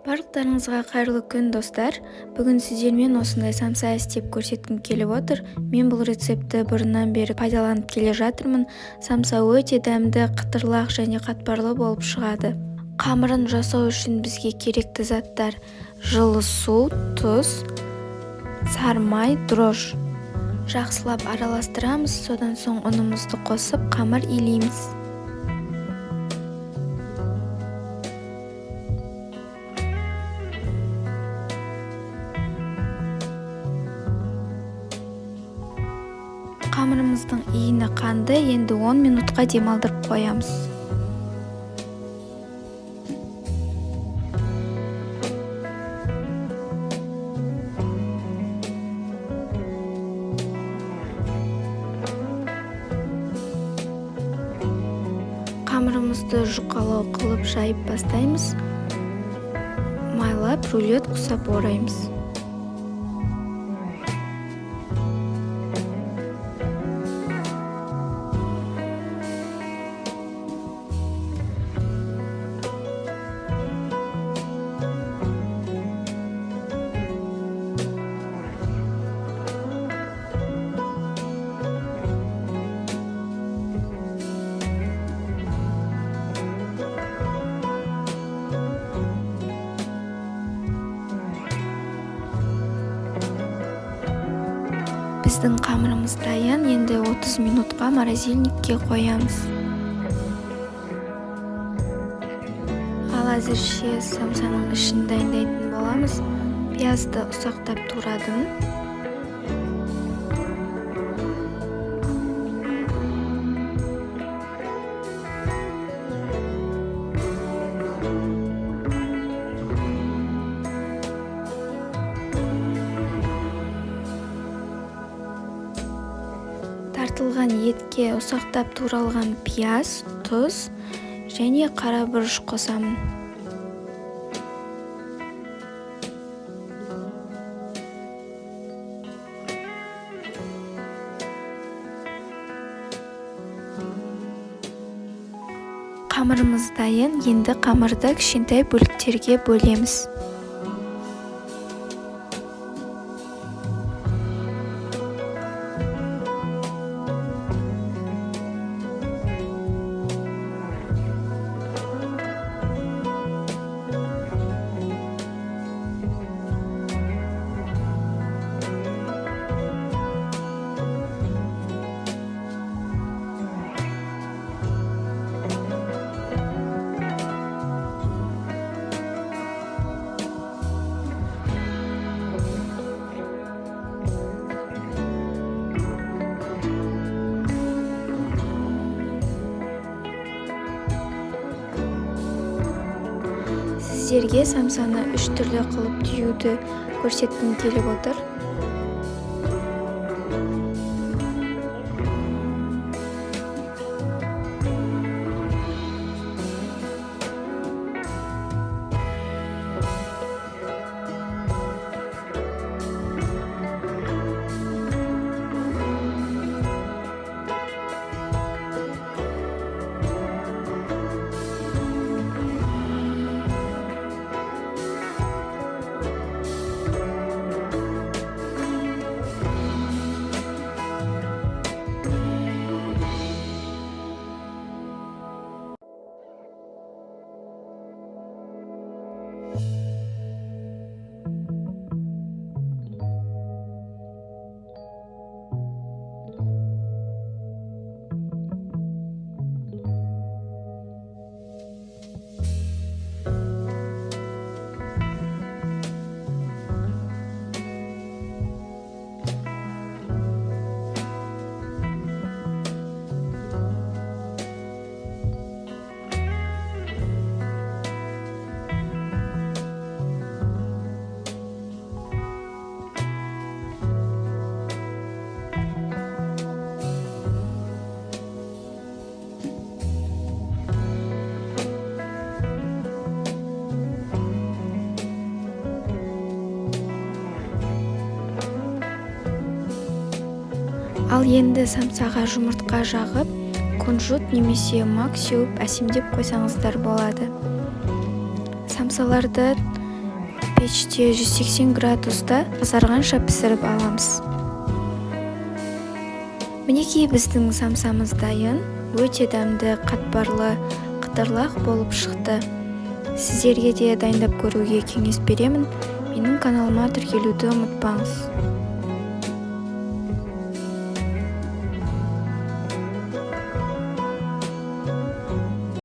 Барлықтарыңызға қайырлы күн, достар. Бүгін сіздермен осындай самса істеп көрсеткім келіп отыр. Мен бұл рецепті бұрыннан бері пайдаланып келе жатырмын. Самса өте дәмді, қытырлақ және қатпарлы болып шығады. Қамырын жасау үшін бізге керекті заттар: жылы су, тұз, сары май, дрожж. Жақсылап араластырамыз, содан соң ұнымызды қосып қамыр илейміз. Қамырымыздың иіні қанды, енді 10 минутқа демалдырып қоямыз. Қамырымызды жұқалау қылып жайып бастаймыз. Майлап, рулет құсап ораймыз. Біздің қамырымыз дайын, енді 30 минутқа морозильникке қоямыз. Ал әзірше самсаның ішін дайындайтын боламыз. Пиязды ұсақтап турадым. Тартылған етке ұсақтап туралған пияз, тұз және қара бұрыш қосамын. Қамырымыз дайын, енді қамырды кішкентай бөліктерге бөлеміз. Сіздерге самсаны 3 түрлі қылып түюді көрсеткім келіп отыр. Ал енді самсаға жұмыртқа жағып, кунжут немесе мак сеуіп әсемдеп қойсаңыздар болады. Самсаларды пеште 180 градуста қызарғанша пісіріп аламыз. Мінекей біздің самсамыз дайын, өте дәмді, қатпарлы, қытырлақ болып шықты. Сіздерге де дайындап көруге кеңес беремін. Менің каналыма тіркелуді ұмытпаңыз.